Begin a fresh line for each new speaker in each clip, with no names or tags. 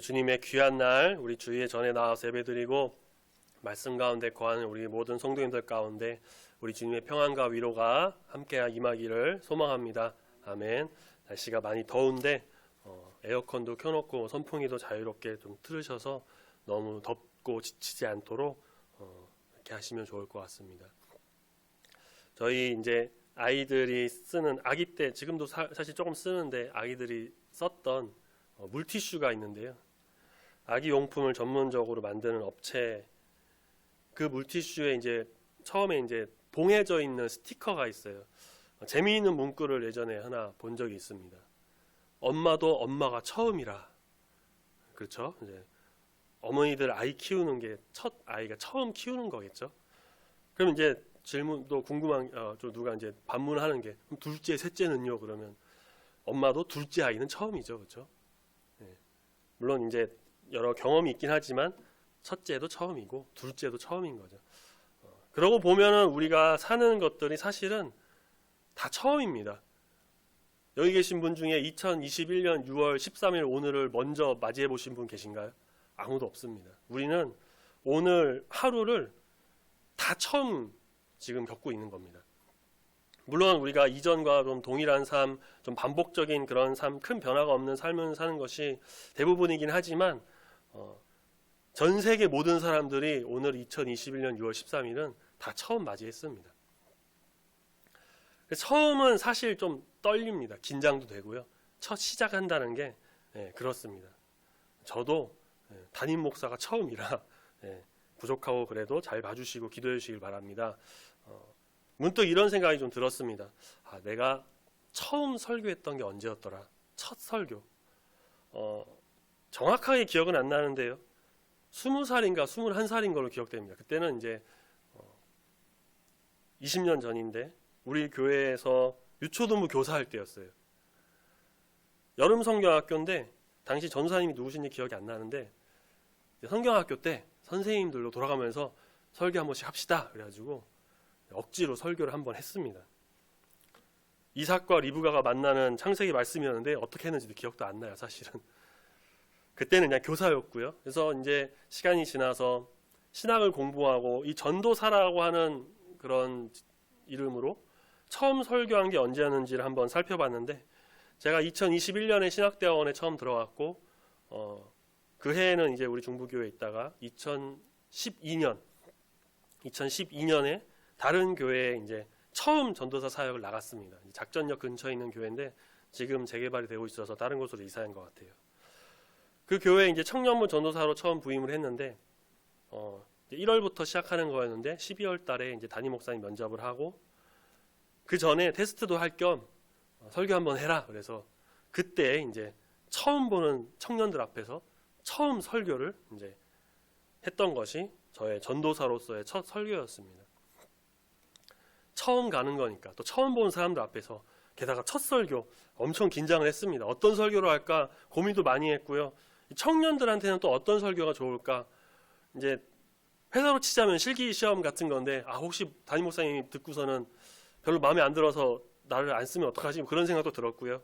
주님의 귀한 날 우리 주의 전에 나와서 예배드리고 말씀 가운데 거하는 우리 모든 성도님들 가운데 우리 주님의 평안과 위로가 함께 임하기를 소망합니다. 아멘. 날씨가 많이 더운데 에어컨도 켜놓고 선풍기도 자유롭게 좀 틀으셔서 너무 덥고 지치지 않도록 이렇게 하시면 좋을 것 같습니다. 저희 이제 아이들이 쓰는 아기 때 지금도 사실 조금 쓰는데 아기들이 썼던 물티슈가 있는데요. 아기 용품을 전문적으로 만드는 업체 그 물티슈에 이제 처음에 이제 봉해져 있는 스티커가 있어요. 재미있는 문구를 예전에 하나 본 적이 있습니다. 엄마도 엄마가 처음이라. 그렇죠? 이제 어머니들 아이 키우는 게 첫 아이가 처음 키우는 거겠죠. 그럼 이제 질문도 궁금한 좀 누가 이제 반문하는 게 그럼 둘째, 셋째는요? 그러면 엄마도 둘째 아이는 처음이죠, 그렇죠? 네. 물론 이제 여러 경험이 있긴 하지만 첫째도 처음이고 둘째도 처음인 거죠. 그러고 보면은 우리가 사는 것들이 사실은 다 처음입니다. 여기 계신 분 중에 2021년 6월 13일 오늘을 먼저 맞이해 보신 분 계신가요? 아무도 없습니다. 우리는 오늘 하루를 다 처음 지금 겪고 있는 겁니다. 물론 우리가 이전과 좀 동일한 삶, 좀 반복적인 그런 삶, 큰 변화가 없는 삶을 사는 것이 대부분이긴 하지만 전 세계 모든 사람들이 오늘 2021년 6월 13일은 다 처음 맞이했습니다. 처음은 사실 좀 떨립니다. 긴장도 되고요. 첫 시작한다는 게 그렇습니다. 저도 담임 목사가 처음이라 부족하고 그래도 잘 봐주시고 기도해 주시길 바랍니다. 문득 이런 생각이 좀 들었습니다. 내가 처음 설교했던 게 언제였더라? 첫 설교. 정확하게 기억은 안 나는데요. 20살인가 21살인 걸로 기억됩니다. 그때는 이제 20년 전인데 우리 교회에서 유초등부 교사할 때였어요. 여름 성경학교인데 당시 전사님이 누구신지 기억이 안 나는데 성경학교 때 선생님들로 돌아가면서 설교 한 번씩 합시다. 그래가지고 억지로 설교를 한 번 했습니다. 이삭과 리브가가 만나는 창세기 말씀이었는데 어떻게 했는지도 기억도 안 나요, 사실은. 그때는 그냥 교사였고요. 그래서 이제 시간이 지나서 신학을 공부하고 이 전도사라고 하는 그런 이름으로 처음 설교한 게 언제였는지를 한번 살펴봤는데 제가 2021년에 신학대학원에 처음 들어갔고 그 해에는 이제 우리 중부교회에 있다가 2012년에 다른 교회에 이제 처음 전도사 사역을 나갔습니다. 작전역 근처에 있는 교회인데 지금 재개발이 되고 있어서 다른 곳으로 이사한 것 같아요. 그 교회에 이제 청년부 전도사로 처음 부임을 했는데 1월부터 시작하는 거였는데 12월 달에 이제 담임 목사님 면접을 하고 그 전에 테스트도 할 겸 설교 한번 해라. 그래서 그때 이제 처음 보는 청년들 앞에서 처음 설교를 이제 했던 것이 저의 전도사로서의 첫 설교였습니다. 처음 가는 거니까 또 처음 본 사람들 앞에서 게다가 첫 설교 엄청 긴장을 했습니다. 어떤 설교를 할까 고민도 많이 했고요. 청년들한테는 또 어떤 설교가 좋을까 이제 회사로 치자면 실기 시험 같은 건데 혹시 담임 목사님이 듣고서는 별로 마음에 안 들어서 나를 안 쓰면 어떡하지 그런 생각도 들었고요.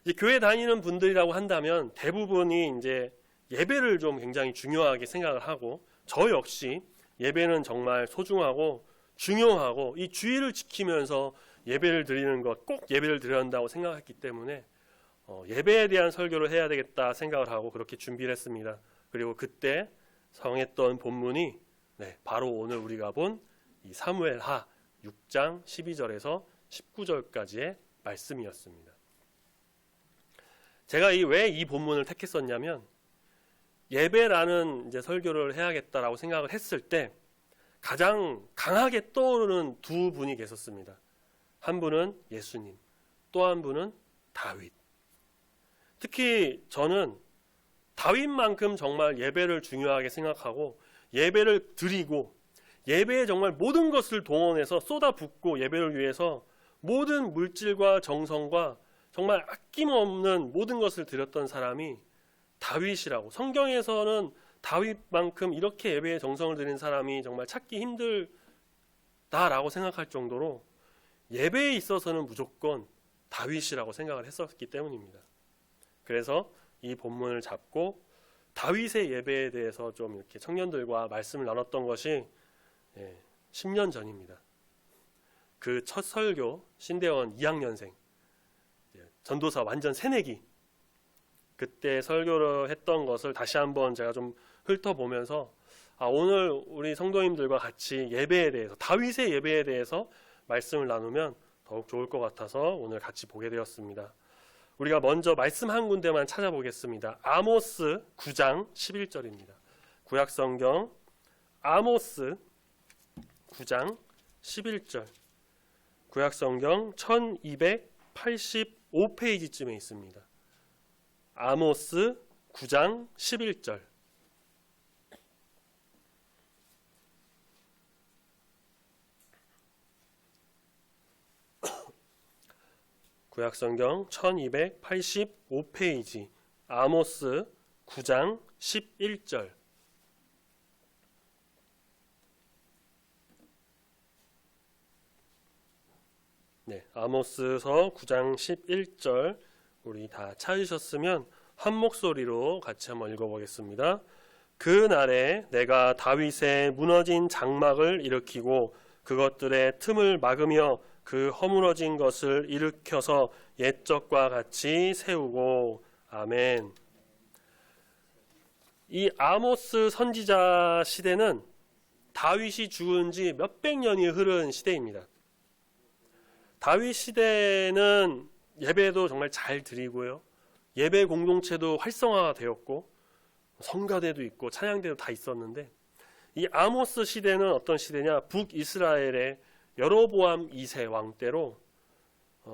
이제 교회 다니는 분들이라고 한다면 대부분이 이제 예배를 좀 굉장히 중요하게 생각을 하고 저 역시 예배는 정말 소중하고 중요하고 이 주의를 지키면서 예배를 드리는 것 꼭 예배를 드려야 한다고 생각했기 때문에 예배에 대한 설교를 해야 되겠다 생각을 하고 그렇게 준비를 했습니다. 그리고 그때 정했던 본문이 바로 오늘 우리가 본 이 사무엘하 6장 12절에서 19절까지의 말씀이었습니다. 제가 왜 이 본문을 택했었냐면 예배라는 이제 설교를 해야겠다라고 생각을 했을 때 가장 강하게 떠오르는 두 분이 계셨습니다. 한 분은 예수님, 또 한 분은 다윗. 특히 저는 다윗만큼 정말 예배를 중요하게 생각하고 예배를 드리고 예배에 정말 모든 것을 동원해서 쏟아붓고 예배를 위해서 모든 물질과 정성과 정말 아낌없는 모든 것을 드렸던 사람이 다윗이라고. 성경에서는 다윗만큼 이렇게 예배에 정성을 들인 사람이 정말 찾기 힘들다라고 생각할 정도로 예배에 있어서는 무조건 다윗이라고 생각을 했었기 때문입니다. 그래서 이 본문을 잡고 다윗의 예배에 대해서 좀 이렇게 청년들과 말씀을 나눴던 것이 10년 전입니다. 그 첫 설교 신대원 2학년생 전도사 완전 새내기 그때 설교를 했던 것을 다시 한번 제가 좀 훑어보면서 오늘 우리 성도님들과 같이 예배에 대해서 다윗의 예배에 대해서 말씀을 나누면 더욱 좋을 것 같아서 오늘 같이 보게 되었습니다. 우리가 먼저 말씀 한 군데만 찾아보겠습니다. 아모스 9장 11절입니다. 구약성경 아모스 9장 11절 구약성경 1285페이지쯤에 있습니다. 아모스 9장 11절 구약성경 1285페이지 아모스 9장 11절 아모스서 9장 11절 우리 다 찾으셨으면 한 목소리로 같이 한번 읽어보겠습니다. 그 날에 내가 다윗의 무너진 장막을 일으키고 그것들의 틈을 막으며 그 허물어진 것을 일으켜서 옛적과 같이 세우고. 아멘. 이 아모스 선지자 시대는 다윗이 죽은 지 몇백 년이 흐른 시대입니다. 다윗 시대는 예배도 정말 잘 드리고요. 예배 공동체도 활성화가 되었고 성가대도 있고 찬양대도 다 있었는데 이 아모스 시대는 어떤 시대냐? 북이스라엘의 여로보암 2세 왕 때로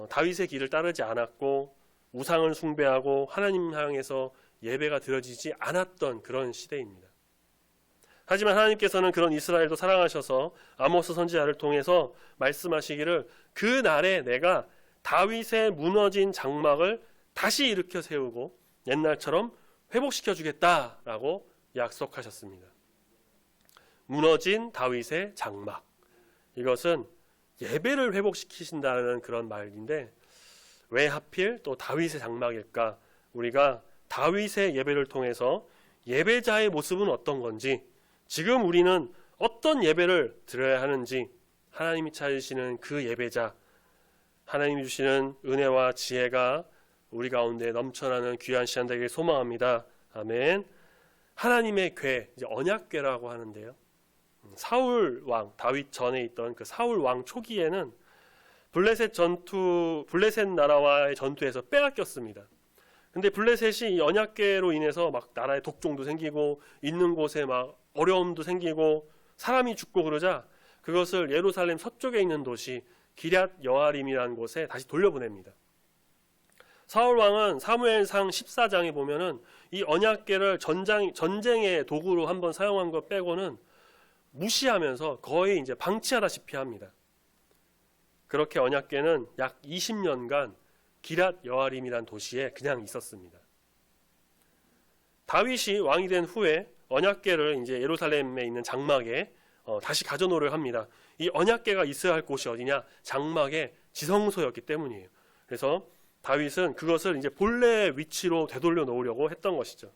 다윗의 길을 따르지 않았고 우상을 숭배하고 하나님 향해서 예배가 드려지지 않았던 그런 시대입니다. 하지만 하나님께서는 그런 이스라엘도 사랑하셔서 아모스 선지자를 통해서 말씀하시기를 그 날에 내가 다윗의 무너진 장막을 다시 일으켜 세우고 옛날처럼 회복시켜 주겠다라고 약속하셨습니다. 무너진 다윗의 장막, 이것은 예배를 회복시키신다는 그런 말인데 왜 하필 또 다윗의 장막일까? 우리가 다윗의 예배를 통해서 예배자의 모습은 어떤 건지, 지금 우리는 어떤 예배를 드려야 하는지, 하나님이 찾으시는 그 예배자, 하나님이 주시는 은혜와 지혜가 우리 가운데 넘쳐나는 귀한 시간 되길 소망합니다. 아멘. 하나님의 궤, 이제 언약궤라고 하는데요. 사울 왕, 다윗 전에 있던 그 사울 왕 초기에는 블레셋 나라와의 전투에서 빼앗겼습니다. 근데 블레셋이 이 언약궤로 인해서 막 나라에 독종도 생기고 있는 곳에 막 어려움도 생기고 사람이 죽고 그러자 그것을 예루살렘 서쪽에 있는 도시 기럇 여아림이라는 곳에 다시 돌려보냅니다. 사울 왕은 사무엘상 14장에 보면은 이 언약궤를 전쟁의 도구로 한번 사용한 것 빼고는 무시하면서 거의 이제 방치하다시피 합니다. 그렇게 언약궤는 약 20년간 기럇 여아림이라는 도시에 그냥 있었습니다. 다윗이 왕이 된 후에 언약궤를 이제 예루살렘에 있는 장막에 다시 가져놓으려 합니다. 이 언약궤가 있어야 할 곳이 어디냐? 장막의 지성소였기 때문이에요. 그래서 다윗은 그것을 이제 본래의 위치로 되돌려 놓으려고 했던 것이죠.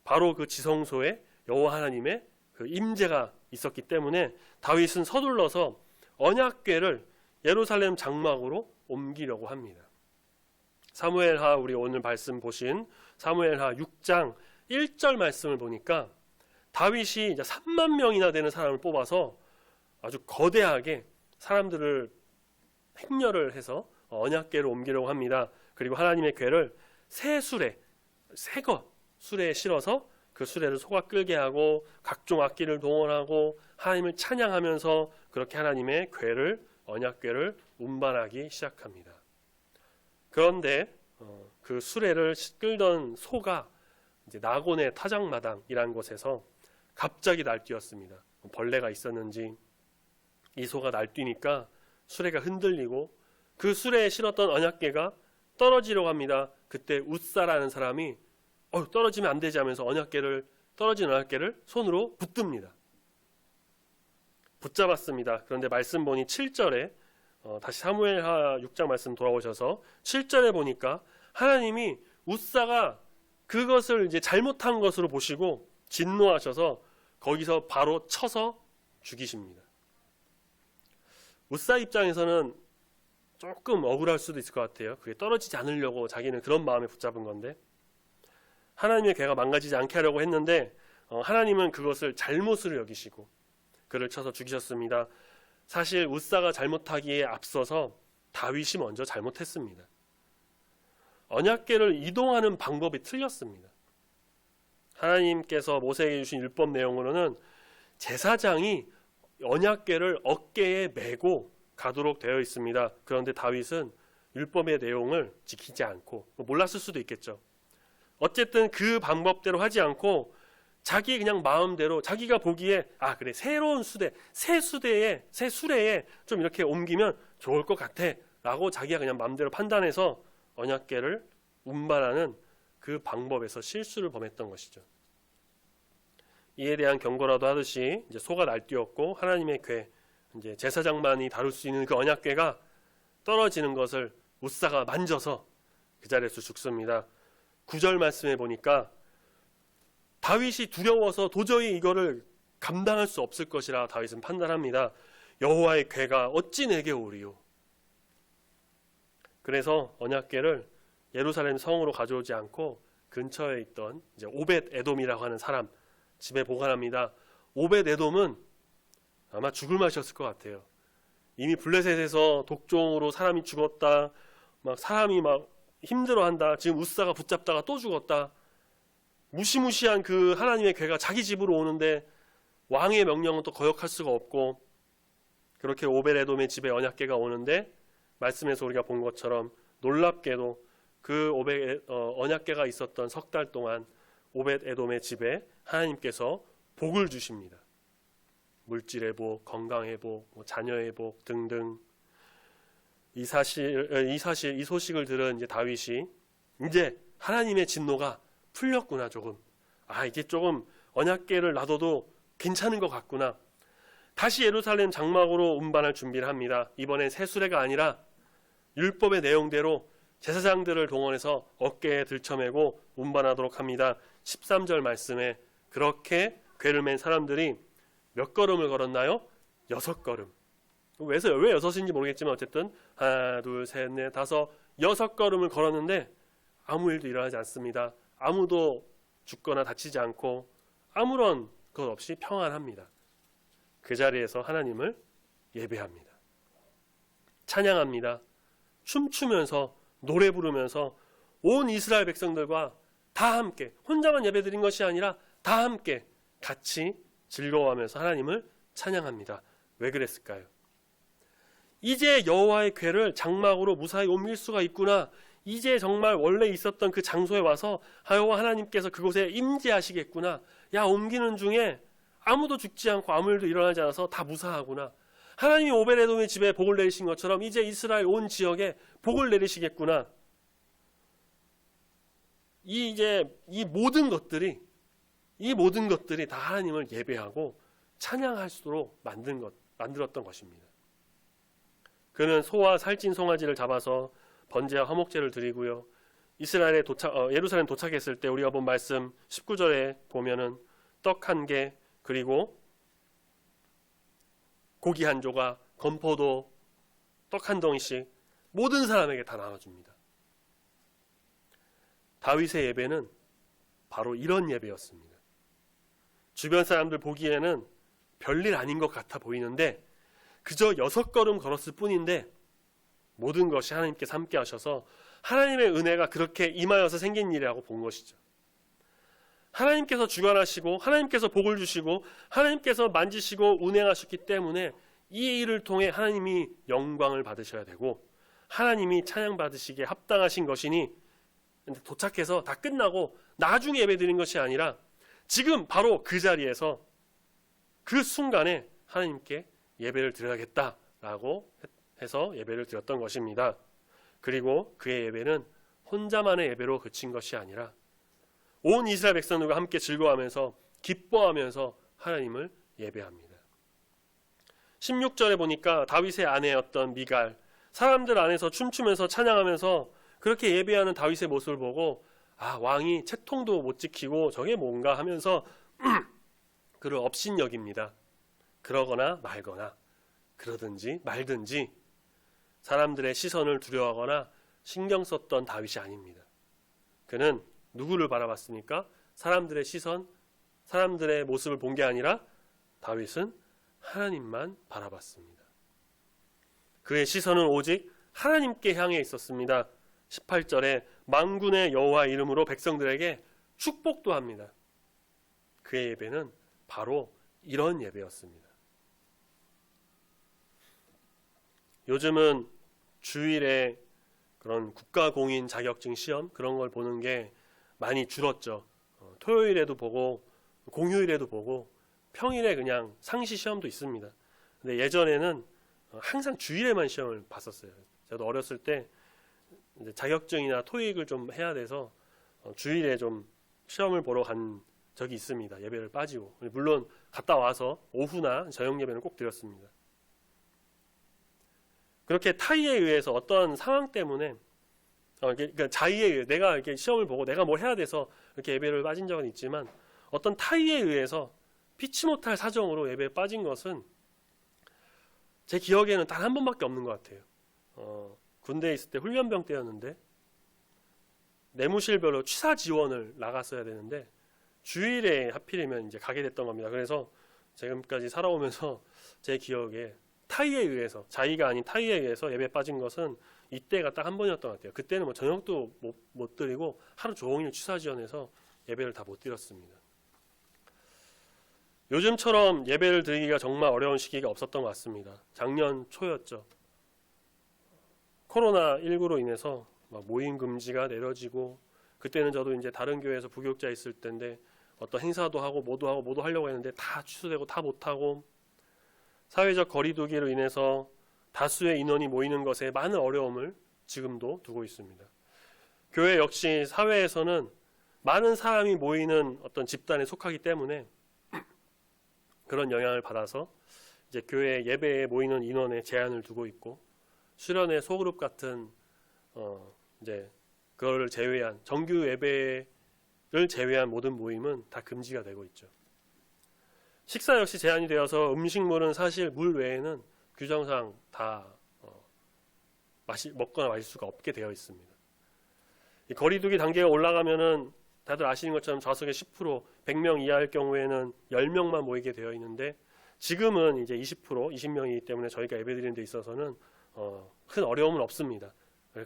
바로 그 지성소에 여호와 하나님의 그 임재가 있었기 때문에 다윗은 서둘러서 언약궤를 예루살렘 장막으로 옮기려고 합니다. 사무엘하, 우리 오늘 말씀 보신 사무엘하 6장 1절 말씀을 보니까 다윗이 이제 3만 명이나 되는 사람을 뽑아서 아주 거대하게 사람들을 행렬을 해서 언약궤를 옮기려고 합니다. 그리고 하나님의 궤를 새 수레, 새거 수레에 실어서 그 수레를 소가 끌게 하고 각종 악기를 동원하고 하나님을 찬양하면서 그렇게 하나님의 궤를, 언약궤를 운반하기 시작합니다. 그런데 그 수레를 끌던 소가 이제 나곤의 타작마당이라는 곳에서 갑자기 날뛰었습니다. 벌레가 있었는지 이 소가 날뛰니까 수레가 흔들리고 그 수레에 실었던 언약궤가 떨어지려고 합니다. 그때 웃사라는 사람이 떨어지면 안 되지 하면서 떨어진 언약궤를 손으로 붙듭니다. 붙잡았습니다. 그런데 말씀 보니 7절에 다시 사무엘하 6장 말씀 돌아오셔서 7절에 보니까 하나님이 웃사가 그것을 이제 잘못한 것으로 보시고 진노하셔서 거기서 바로 쳐서 죽이십니다. 웃사 입장에서는 조금 억울할 수도 있을 것 같아요. 그게 떨어지지 않으려고 자기는 그런 마음에 붙잡은 건데, 하나님의 괴가 망가지지 않게 하려고 했는데 하나님은 그것을 잘못으로 여기시고 그를 쳐서 죽이셨습니다. 사실 웃사가 잘못하기에 앞서서 다윗이 먼저 잘못했습니다. 언약궤를 이동하는 방법이 틀렸습니다. 하나님께서 모세에게 주신 율법 내용으로는 제사장이 언약궤를 어깨에 메고 가도록 되어 있습니다. 그런데 다윗은 율법의 내용을 지키지 않고, 몰랐을 수도 있겠죠. 어쨌든 그 방법대로 하지 않고 자기 그냥 마음대로 자기가 보기에 그래, 새로운 수레, 새 수레에 좀 이렇게 옮기면 좋을 것 같아 라고 자기가 그냥 마음대로 판단해서 언약궤를 운반하는 그 방법에서 실수를 범했던 것이죠. 이에 대한 경고라도 하듯이 이제 소가 날뛰었고 하나님의 궤, 이제 제사장만이 다룰 수 있는 그 언약궤가 떨어지는 것을 웃사가 만져서 그 자리에서 죽습니다. 9절 말씀에 보니까 다윗이 두려워서 도저히 이거를 감당할 수 없을 것이라 다윗은 판단합니다. 여호와의 궤가 어찌 내게 오리요. 그래서 언약궤를 예루살렘 성으로 가져오지 않고 근처에 있던 이제 오벳 에돔이라고 하는 사람 집에 보관합니다. 오벳 에돔은 아마 죽을 맛이었을 것 같아요. 이미 블레셋에서 독종으로 사람이 죽었다, 막 사람이 막 힘들어한다, 지금 웃사가 붙잡다가 또 죽었다, 무시무시한 그 하나님의 궤가 자기 집으로 오는데 왕의 명령은 또 거역할 수가 없고, 그렇게 오벳 에돔의 집에 언약궤가 오는데 말씀에서 우리가 본 것처럼 놀랍게도 그 언약궤가 있었던 석 달 동안 오벳 에돔의 집에 하나님께서 복을 주십니다. 물질의 복, 건강의 복, 자녀의 복 등등. 이 소식을 들은 이제 다윗이 이제 하나님의 진노가 풀렸구나, 조금. 이게 조금 언약궤를 놔둬도 괜찮은 것 같구나. 다시 예루살렘 장막으로 운반할 준비를 합니다. 이번엔 새 수레가 아니라 율법의 내용대로 제사장들을 동원해서 어깨에 들쳐매고 운반하도록 합니다. 13절 말씀에 그렇게 궤를 맨 사람들이 몇 걸음을 걸었나요? 6걸음. 왜 6인지 모르겠지만 어쨌든 하나, 둘, 셋, 넷, 다섯, 6걸음을 걸었는데 아무 일도 일어나지 않습니다. 아무도 죽거나 다치지 않고 아무런 것 없이 평안합니다. 그 자리에서 하나님을 예배합니다. 찬양합니다. 춤추면서 노래 부르면서 온 이스라엘 백성들과 다 함께, 혼자만 예배드린 것이 아니라 다 함께 같이 즐거워하면서 하나님을 찬양합니다. 왜 그랬을까요? 이제 여호와의 궤를 장막으로 무사히 옮길 수가 있구나. 이제 정말 원래 있었던 그 장소에 와서 여호와 하나님께서 그곳에 임재하시겠구나. 옮기는 중에 아무도 죽지 않고 아무 일도 일어나지 않아서 다 무사하구나. 하나님이 오벳 에돔의 집에 복을 내리신 것처럼 이제 이스라엘 온 지역에 복을 내리시겠구나. 이 모든 것들이 다 하나님을 예배하고 찬양할 수 있도록 만들었던 것입니다. 그는 소와 살찐 송아지를 잡아서 번제와 화목제를 드리고요. 예루살렘 도착했을 때 우리가 본 말씀 19절에 보면은 떡 1개, 그리고 고기 1조각, 건포도, 떡 1덩이씩 모든 사람에게 다 나눠줍니다. 다윗의 예배는 바로 이런 예배였습니다. 주변 사람들 보기에는 별일 아닌 것 같아 보이는데 그저 6걸음 걸었을 뿐인데 모든 것이 하나님께서 함께 하셔서 하나님의 은혜가 그렇게 임하여서 생긴 일이라고 본 것이죠. 하나님께서 주관하시고 하나님께서 복을 주시고 하나님께서 만지시고 운행하셨기 때문에 이 일을 통해 하나님이 영광을 받으셔야 되고 하나님이 찬양받으시기에 합당하신 것이니, 도착해서 다 끝나고 나중에 예배드린 것이 아니라 지금 바로 그 자리에서 그 순간에 하나님께 예배를 드려야겠다라고 해서 예배를 드렸던 것입니다. 그리고 그의 예배는 혼자만의 예배로 그친 것이 아니라 온 이스라엘 백성들과 함께 즐거워하면서 기뻐하면서 하나님을 예배합니다. 16절에 보니까 다윗의 아내였던 미갈, 사람들 안에서 춤추면서 찬양하면서 그렇게 예배하는 다윗의 모습을 보고 왕이 채통도 못 지키고 저게 뭔가 하면서 그를 업신여깁니다. 그러거나 말거나 그러든지 말든지 사람들의 시선을 두려워하거나 신경 썼던 다윗이 아닙니다. 그는 누구를 바라봤습니까? 사람들의 시선, 사람들의 모습을 본 게 아니라 다윗은 하나님만 바라봤습니다. 그의 시선은 오직 하나님께 향해 있었습니다. 18절에 만군의 여호와 이름으로 백성들에게 축복도 합니다. 그의 예배는 바로 이런 예배였습니다. 요즘은 주일에 그런 국가공인 자격증 시험 그런 걸 보는 게 많이 줄었죠. 토요일에도 보고 공휴일에도 보고 평일에 그냥 상시 시험도 있습니다. 근데 예전에는 항상 주일에만 시험을 봤었어요. 저도 어렸을 때 이제 자격증이나 토익을 좀 해야 돼서 주일에 좀 시험을 보러 간 적이 있습니다. 예배를 빠지고. 물론 갔다 와서 오후나 저녁 예배는 꼭 드렸습니다. 그렇게 타의에 의해서 어떤 상황 때문에 그러니까 자의에 의해 내가 이렇게 시험을 보고 내가 뭘 해야 돼서 이렇게 예배를 빠진 적은 있지만 어떤 타의에 의해서 피치 못할 사정으로 예배에 빠진 것은 제 기억에는 단 한 번밖에 없는 것 같아요. 군대에 있을 때 훈련병 때였는데 내무실별로 취사 지원을 나갔어야 되는데 주일에 하필이면 이제 가게 됐던 겁니다. 그래서 지금까지 살아오면서 제 기억에 타의에 의해서 자의가 아닌 타의에 의해서 예배에 빠진 것은 이때가 딱 한 번이었던 것 같아요. 그때는 뭐 저녁도 못 드리고 하루 종일 취사 지원해서 예배를 다 못 드렸습니다. 요즘처럼 예배를 드리기가 정말 어려운 시기가 없었던 것 같습니다. 작년 초였죠. 코로나19로 인해서 막 모임 금지가 내려지고 그때는 저도 이제 다른 교회에서 부교육자 있을 때인데 어떤 행사도 하고 모두 하려고 했는데 다 취소되고 다 못하고 사회적 거리두기로 인해서 다수의 인원이 모이는 것에 많은 어려움을 지금도 두고 있습니다. 교회 역시 사회에서는 많은 사람이 모이는 어떤 집단에 속하기 때문에 그런 영향을 받아서 이제 교회 예배에 모이는 인원에 제한을 두고 있고 수련회 소그룹 같은 이제 그걸 제외한 정규 예배를 제외한 모든 모임은 다 금지가 되고 있죠. 식사 역시 제한이 되어서 음식물은 사실 물 외에는 규정상 다 먹거나 마실 수가 없게 되어 있습니다. 이 거리두기 단계가 올라가면은 다들 아시는 것처럼 좌석의 10%, 100명 이하일 경우에는 10명만 모이게 되어 있는데 지금은 이제 20명이기 때문에 저희가 예배드리는 데 있어서는 큰 어려움은 없습니다.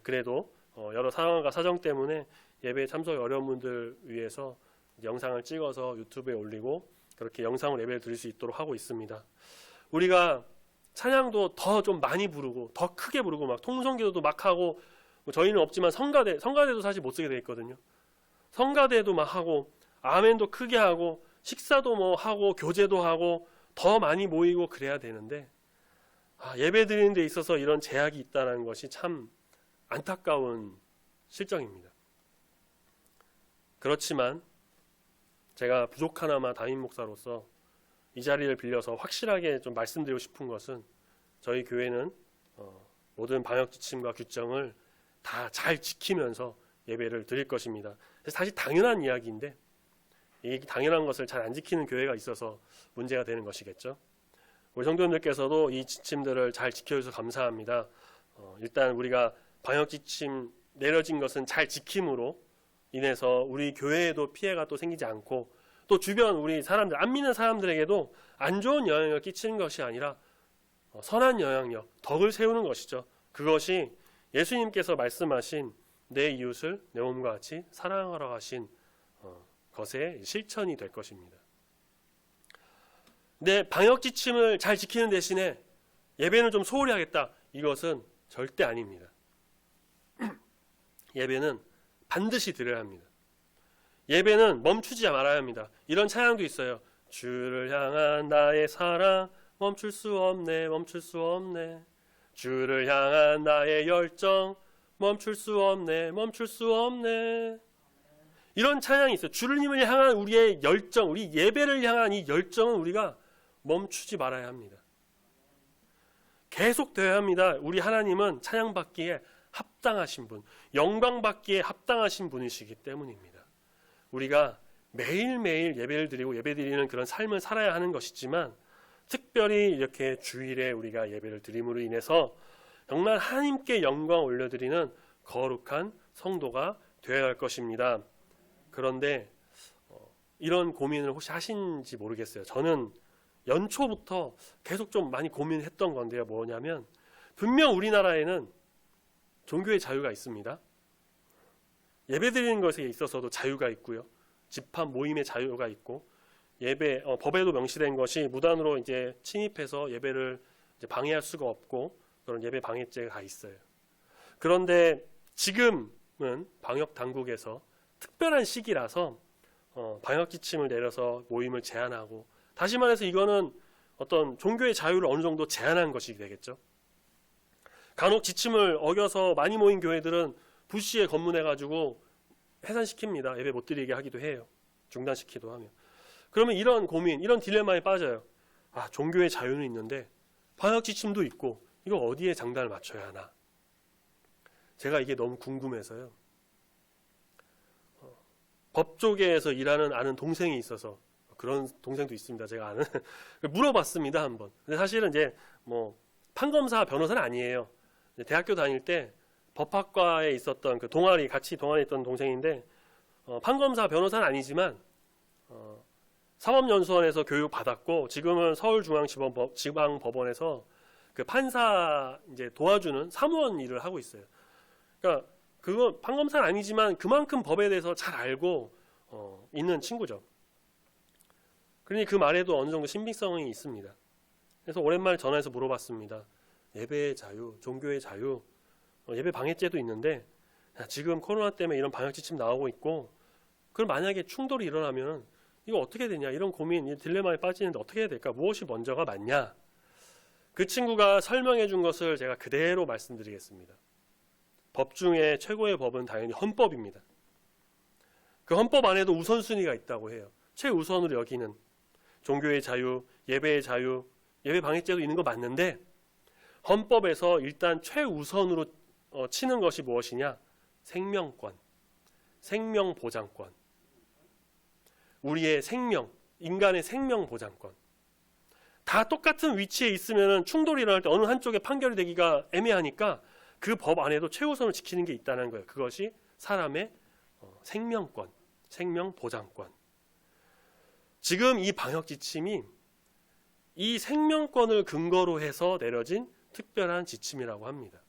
그래도 여러 상황과 사정 때문에 예배에 참석이 어려운 분들 위해서 영상을 찍어서 유튜브에 올리고 그렇게 영상으로 예배를 드릴 수 있도록 하고 있습니다. 우리가 찬양도 더 좀 많이 부르고 더 크게 부르고 막 통성기도도 막 하고 저희는 없지만 성가대도 사실 못 쓰게 돼 있거든요. 성가대도 막 하고 아멘도 크게 하고 식사도 뭐 하고 교제도 하고 더 많이 모이고 그래야 되는데 예배 드리는 데 있어서 이런 제약이 있다는 것이 참 안타까운 실정입니다. 그렇지만 제가 부족하나마 담임 목사로서 이 자리를 빌려서 확실하게 좀 말씀드리고 싶은 것은 저희 교회는 모든 방역 지침과 규정을 다 잘 지키면서 예배를 드릴 것입니다. 사실 당연한 이야기인데 이 당연한 것을 잘 안 지키는 교회가 있어서 문제가 되는 것이겠죠. 우리 성도님들께서도 이 지침들을 잘 지켜주셔서 감사합니다. 일단 우리가 방역 지침 내려진 것은 잘 지킴으로 인해서 우리 교회에도 피해가 또 생기지 않고 또 주변 우리 사람들 안 믿는 사람들에게도 안 좋은 영향을 끼치는 것이 아니라 선한 영향력, 덕을 세우는 것이죠. 그것이 예수님께서 말씀하신 내 이웃을 내 몸과 같이 사랑하라 하신 것의 실천이 될 것입니다. 내 방역 지침을 잘 지키는 대신에 예배는 좀 소홀히 하겠다. 이것은 절대 아닙니다. 예배는 반드시 드려야 합니다. 예배는 멈추지 말아야 합니다. 이런 찬양도 있어요. 주를 향한 나의 사랑 멈출 수 없네 멈출 수 없네. 주를 향한 나의 열정 멈출 수 없네 멈출 수 없네. 이런 찬양이 있어요. 주님을 향한 우리의 열정, 우리 예배를 향한 이 열정은 우리가 멈추지 말아야 합니다. 계속 되어야 합니다. 우리 하나님은 찬양받기에 합당하신 분, 영광받기에 합당하신 분이시기 때문입니다. 우리가 매일매일 예배를 드리고 예배드리는 그런 삶을 살아야 하는 것이지만 특별히 이렇게 주일에 우리가 예배를 드림으로 인해서 정말 하나님께 영광 올려드리는 거룩한 성도가 되어야 할 것입니다. 그런데 이런 고민을 혹시 하신지 모르겠어요. 저는 연초부터 계속 좀 많이 고민했던 건데요. 뭐냐면 분명 우리나라에는 종교의 자유가 있습니다. 예배드리는 것에 있어서도 자유가 있고요. 집합 모임의 자유가 있고 예배 법에도 명시된 것이 무단으로 이제 침입해서 예배를 이제 방해할 수가 없고 그런 예배 방해죄가 다 있어요. 그런데 지금은 방역 당국에서 특별한 시기라서 방역 지침을 내려서 모임을 제한하고, 다시 말해서 이거는 어떤 종교의 자유를 어느 정도 제한한 것이 되겠죠. 간혹 지침을 어겨서 많이 모인 교회들은 불시에 검문해가지고 해산시킵니다. 예배 못 드리게 하기도 해요. 중단시키기도 하며. 그러면 이런 고민, 이런 딜레마에 빠져요. 아, 종교의 자유는 있는데 방역 지침도 있고 이거 어디에 장단을 맞춰야 하나. 제가 이게 너무 궁금해서요. 법조계에서 일하는 아는 동생이 있어서, 그런 동생도 있습니다. 제가 아는 물어봤습니다 한번. 근데 사실은 이제 뭐 판검사 변호사는 아니에요. 대학교 다닐 때 법학과에 있었던 그 동아리 같이 동아리에 있던 동생인데 판검사 변호사는 아니지만 사법연수원에서 교육 받았고 지금은 서울중앙지방법원에서 그 판사 이제 도와주는 사무원 일을 하고 있어요. 그러니까 그거 판검사는 아니지만 그만큼 법에 대해서 잘 알고 있는 친구죠. 그러니 그 말에도 어느 정도 신빙성이 있습니다. 그래서 오랜만에 전화해서 물어봤습니다. 예배의 자유, 종교의 자유, 예배 방해죄도 있는데 지금 코로나 때문에 이런 방역 지침 나오고 있고, 그럼 만약에 충돌이 일어나면 이거 어떻게 되냐, 이런 고민, 이 딜레마에 빠지는데 어떻게 해야 될까, 무엇이 먼저가 맞냐. 그 친구가 설명해 준 것을 제가 그대로 말씀드리겠습니다. 법 중에 최고의 법은 당연히 헌법입니다. 그 헌법 안에도 우선순위가 있다고 해요. 최우선으로 여기는 종교의 자유, 예배의 자유, 예배 방해죄도 있는 거 맞는데 헌법에서 일단 최우선으로 치는 것이 무엇이냐? 생명권, 생명보장권. 우리의 생명, 인간의 생명보장권. 다 똑같은 위치에 있으면 충돌이 일어날 때 어느 한쪽에 판결이 되기가 애매하니까 그 법 안에도 최우선을 지키는 게 있다는 거예요. 그것이 사람의 생명권, 생명보장권. 지금 이 방역 지침이 이 생명권을 근거로 해서 내려진 특별한 지침이라고 합니다.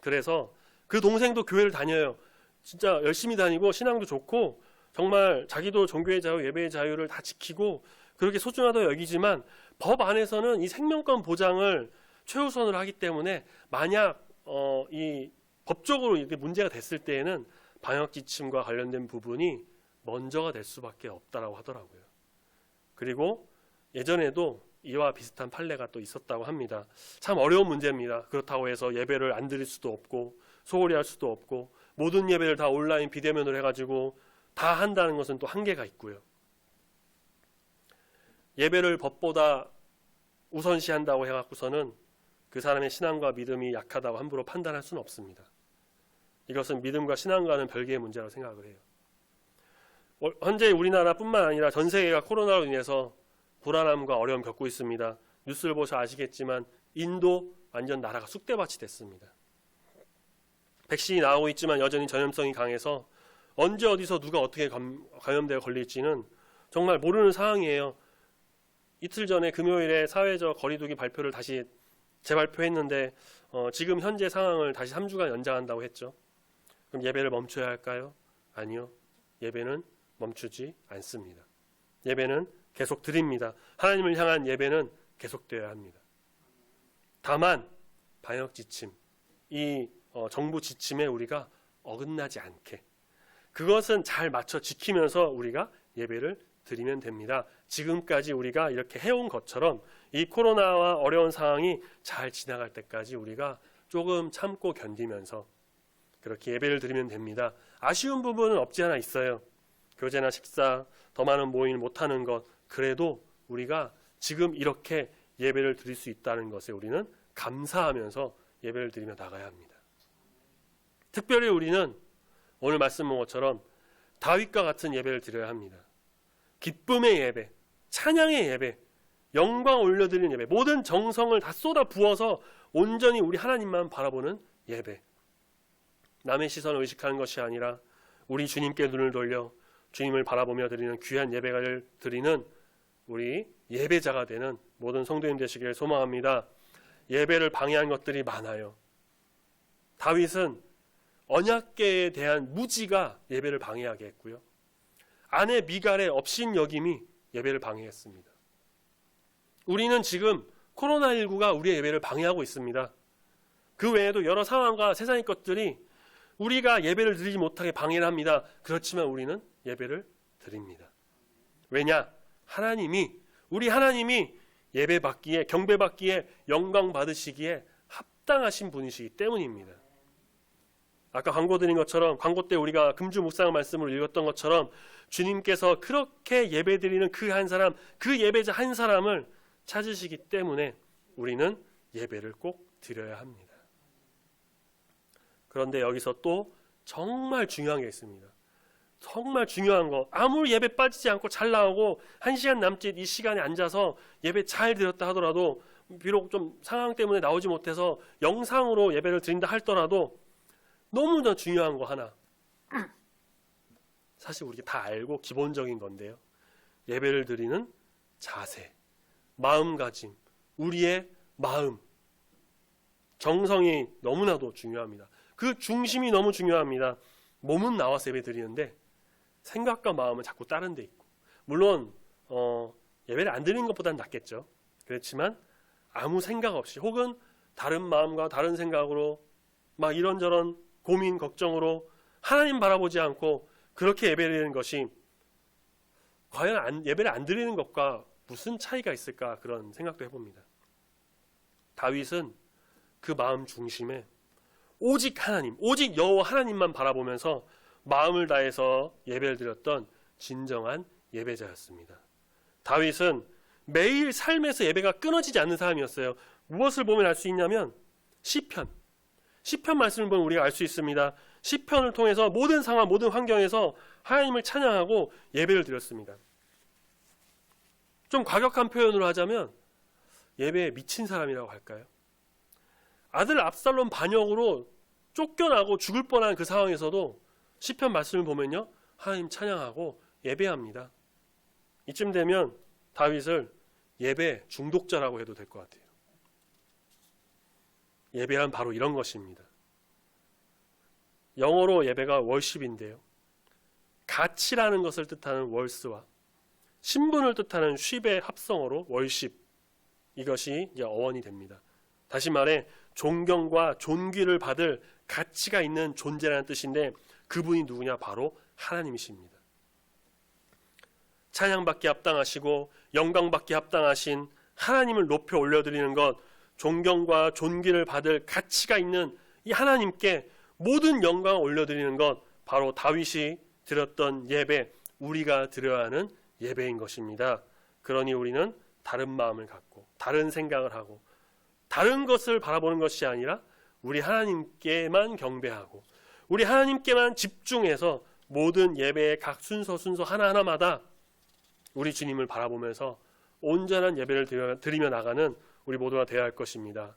그래서 그 동생도 교회를 다녀요. 진짜 열심히 다니고 신앙도 좋고 정말 자기도 종교의 자유, 예배의 자유를 다 지키고 그렇게 소중하다고 여기지만 법 안에서는 이 생명권 보장을 최우선으로 하기 때문에 만약 이 법적으로 이렇게 문제가 됐을 때에는 방역 지침과 관련된 부분이 먼저가 될 수밖에 없다라고 하더라고요. 그리고 예전에도 이와 비슷한 판례가 또 있었다고 합니다. 참 어려운 문제입니다. 그렇다고 해서 예배를 안 드릴 수도 없고 소홀히 할 수도 없고 모든 예배를 다 온라인 비대면으로 해가지고 다 한다는 것은 또 한계가 있고요. 예배를 법보다 우선시한다고 해갖고서는 그 사람의 신앙과 믿음이 약하다고 함부로 판단할 수는 없습니다. 이것은 믿음과 신앙과는 별개의 문제라고 생각을 해요. 현재 우리나라뿐만 아니라 전 세계가 코로나로 인해서 불안함과 어려움 겪고 있습니다. 뉴스를 보셔 아시겠지만 인도 완전 나라가 쑥대밭이 됐습니다. 백신이 나오고 있지만 여전히 전염성이 강해서 언제 어디서 누가 어떻게 감염되어 걸릴지는 정말 모르는 상황이에요. 이틀 전에 금요일에 사회적 거리두기 발표를 다시 재발표했는데 지금 현재 상황을 다시 3주간 연장한다고 했죠. 그럼 예배를 멈춰야 할까요? 아니요. 예배는 멈추지 않습니다. 예배는 계속 드립니다. 하나님을 향한 예배는 계속되어야 합니다. 다만 방역 지침, 이 정부 지침에 우리가 어긋나지 않게 그것은 잘 맞춰 지키면서 우리가 예배를 드리면 됩니다. 지금까지 우리가 이렇게 해온 것처럼 이 코로나와 어려운 상황이 잘 지나갈 때까지 우리가 조금 참고 견디면서 그렇게 예배를 드리면 됩니다. 아쉬운 부분은 없지 않아 있어요. 교제나 식사, 더 많은 모임을 못하는 것, 그래도 우리가 지금 이렇게 예배를 드릴 수 있다는 것에 우리는 감사하면서 예배를 드리며 나가야 합니다. 특별히 우리는 오늘 말씀 본 것처럼 다윗과 같은 예배를 드려야 합니다. 기쁨의 예배, 찬양의 예배, 영광 올려드리는 예배, 모든 정성을 다 쏟아 부어서 온전히 우리 하나님만 바라보는 예배. 남의 시선을 의식하는 것이 아니라 우리 주님께 눈을 돌려 주님을 바라보며 드리는 귀한 예배를 드리는 우리 예배자가 되는 모든 성도님 되시기를 소망합니다. 예배를 방해한 것들이 많아요. 다윗은 언약궤에 대한 무지가 예배를 방해하게 했고요. 아내 미갈의 업신여김이 예배를 방해했습니다. 우리는 지금 코로나19가 우리의 예배를 방해하고 있습니다. 그 외에도 여러 상황과 세상의 것들이 우리가 예배를 드리지 못하게 방해를 합니다. 그렇지만 우리는 예배를 드립니다. 왜냐? 우리 하나님이 예배받기에, 경배받기에, 영광 받으시기에 합당하신 분이시기 때문입니다. 아까 광고 드린 것처럼, 광고 때 우리가 금주 묵상 말씀을 읽었던 것처럼 주님께서 그렇게 예배드리는 그 한 사람, 그 예배자 한 사람을 찾으시기 때문에 우리는 예배를 꼭 드려야 합니다. 그런데 여기서 또 정말 중요한 게 있습니다. 정말 중요한 거, 아무리 예배 빠지지 않고 잘 나오고 1시간 남짓 이 시간에 앉아서 예배 잘 드렸다 하더라도, 비록 좀 상황 때문에 나오지 못해서 영상으로 예배를 드린다 할더라도 너무나 중요한 거 하나, 사실 우리가 다 알고 기본적인 건데요. 예배를 드리는 자세, 마음가짐, 우리의 마음, 정성이 너무나도 중요합니다. 그 중심이 너무 중요합니다. 몸은 나와서 예배 드리는데 생각과 마음은 자꾸 다른 데 있고, 물론 예배를 안 드리는 것보다는 낫겠죠. 그렇지만 아무 생각 없이, 혹은 다른 마음과 다른 생각으로 막 이런저런 고민, 걱정으로 하나님 바라보지 않고 그렇게 예배드리는 것이 과연 예배를 안 드리는 것과 무슨 차이가 있을까, 그런 생각도 해봅니다. 다윗은 그 마음 중심에 오직 하나님, 오직 여호와 하나님만 바라보면서 마음을 다해서 예배를 드렸던 진정한 예배자였습니다. 다윗은 매일 삶에서 예배가 끊어지지 않는 사람이었어요. 무엇을 보면 알 수 있냐면 시편 말씀을 보면 우리가 알 수 있습니다. 시편을 통해서 모든 상황, 모든 환경에서 하나님을 찬양하고 예배를 드렸습니다. 좀 과격한 표현으로 하자면 예배에 미친 사람이라고 할까요? 아들 압살롬 반역으로 쫓겨나고 죽을 뻔한 그 상황에서도 시편 말씀을 보면요, 하나님 찬양하고 예배합니다. 이쯤 되면 다윗을 예배 중독자라고 해도 될 것 같아요. 예배란 바로 이런 것입니다. 영어로 예배가 월십인데요, 가치라는 것을 뜻하는 월스와 신분을 뜻하는 쉽의 합성어로 월십, 이것이 이제 어원이 됩니다. 다시 말해 존경과 존귀를 받을 가치가 있는 존재라는 뜻인데, 그분이 누구냐? 바로 하나님이십니다. 찬양받기 합당하시고 영광받기 합당하신 하나님을 높여 올려드리는 것, 존경과 존귀를 받을 가치가 있는 이 하나님께 모든 영광을 올려드리는 것, 바로 다윗이 드렸던 예배, 우리가 드려야 하는 예배인 것입니다. 그러니 우리는 다른 마음을 갖고 다른 생각을 하고 다른 것을 바라보는 것이 아니라 우리 하나님께만 경배하고 우리 하나님께만 집중해서 모든 예배의 각 순서 하나하나마다 우리 주님을 바라보면서 온전한 예배를 드리며 나가는 우리 모두가 되어야 할 것입니다.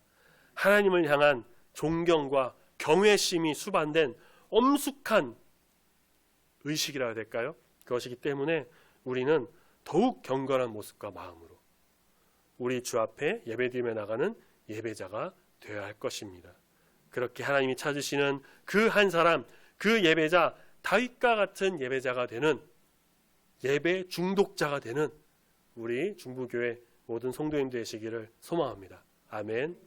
하나님을 향한 존경과 경외심이 수반된 엄숙한 의식이라 해야 될까요? 그것이기 때문에 우리는 더욱 경건한 모습과 마음으로 우리 주 앞에 예배드리며 나가는 예배자가 되어야 할 것입니다. 그렇게 하나님이 찾으시는 그 한 사람, 그 예배자, 다윗과 같은 예배자가 되는, 예배 중독자가 되는 우리 중부교회 모든 성도님 되시기를 소망합니다. 아멘.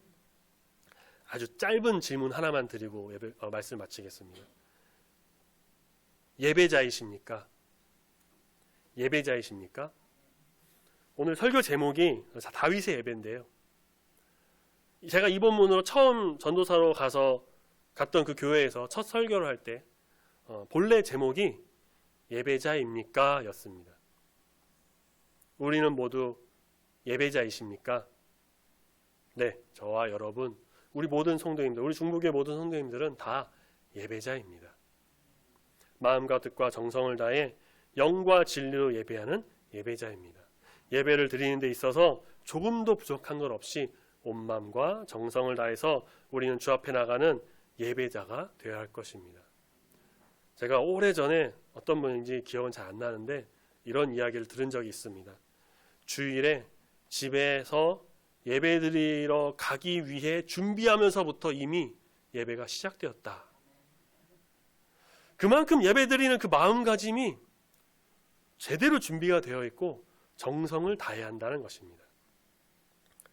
아주 짧은 질문 하나만 드리고 말씀 마치겠습니다. 예배자이십니까? 예배자이십니까? 오늘 설교 제목이 다윗의 예배인데요, 제가 이 본문으로 처음 전도사로 갔던 그 교회에서 첫 설교를 할 때 본래 제목이 예배자입니까? 였습니다. 우리는 모두 예배자이십니까? 네, 저와 여러분, 우리 모든 성도님들, 우리 중부교회 모든 성도님들은 다 예배자입니다. 마음과 뜻과 정성을 다해 영과 진리로 예배하는 예배자입니다. 예배를 드리는 데 있어서 조금도 부족한 것 없이 온 마음과 정성을 다해서 우리는 주 앞에 나가는 예배자가 되어야 할 것입니다. 제가 오래전에 어떤 분인지 기억은 잘 안 나는데 이런 이야기를 들은 적이 있습니다. 주일에 집에서 예배드리러 가기 위해 준비하면서부터 이미 예배가 시작되었다. 그만큼 예배드리는 그 마음가짐이 제대로 준비가 되어 있고 정성을 다해야 한다는 것입니다.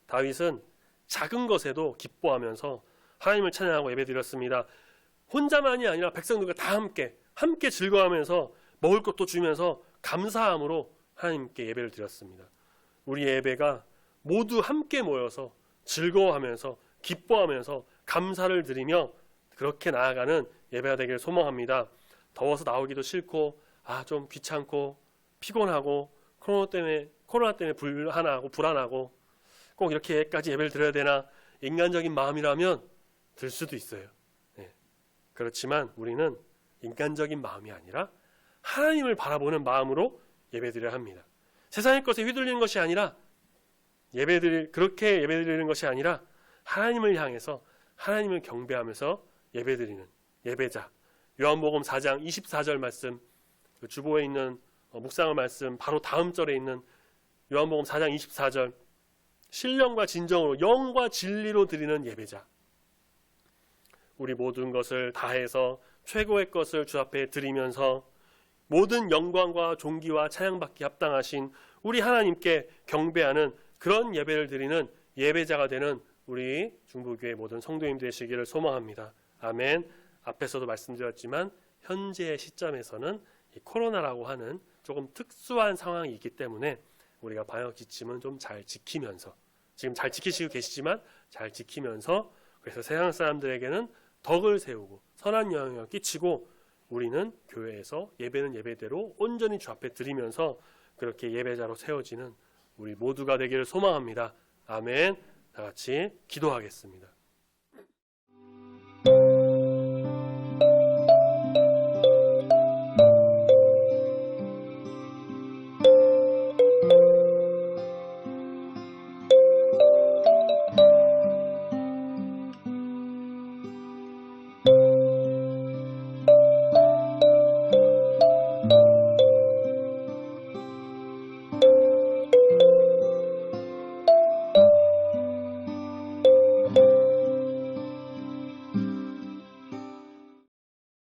다윗은 작은 것에도 기뻐하면서 하나님을 찬양하고 예배드렸습니다. 혼자만이 아니라 백성들과 다 함께 즐거워하면서 먹을 것도 주면서 감사함으로 하나님께 예배를 드렸습니다. 우리 예배가 모두 함께 모여서 즐거워하면서 기뻐하면서 감사를 드리며 그렇게 나아가는 예배가 되기를 소망합니다. 더워서 나오기도 싫고 좀 귀찮고 피곤하고 코로나 때문에 불안하고 꼭 이렇게까지 예배를 드려야 되나 인간적인 마음이라면 들 수도 있어요. 그렇지만 우리는 인간적인 마음이 아니라 하나님을 바라보는 마음으로 예배드려야 합니다. 세상의 것에 휘둘리는 것이 아니라 그렇게 예배드리는 것이 아니라 하나님을 향해서 하나님을 경배하면서 예배드리는 예배자. 요한복음 4장 24절 말씀, 그 주보에 있는 묵상의 말씀 바로 다음 절에 있는 요한복음 4장 24절, 신령과 진정으로 영과 진리로 드리는 예배자. 우리 모든 것을 다해서 최고의 것을 주 앞에 드리면서 모든 영광과 존귀와 찬양받기 합당하신 우리 하나님께 경배하는 그런 예배를 드리는 예배자가 되는 우리 중부교회 모든 성도님 되시기를 소망합니다. 아멘. 앞에서도 말씀드렸지만 현재의 시점에서는 이 코로나라고 하는 조금 특수한 상황이 있기 때문에 우리가 방역 지침은 좀 잘 지키면서, 지금 잘 지키시고 계시지만 잘 지키면서, 그래서 세상 사람들에게는 덕을 세우고 선한 영향을 끼치고 우리는 교회에서 예배는 예배대로 온전히 주 앞에 드리면서 그렇게 예배자로 세워지는 우리 모두가 되기를 소망합니다. 아멘. 다 같이 기도하겠습니다.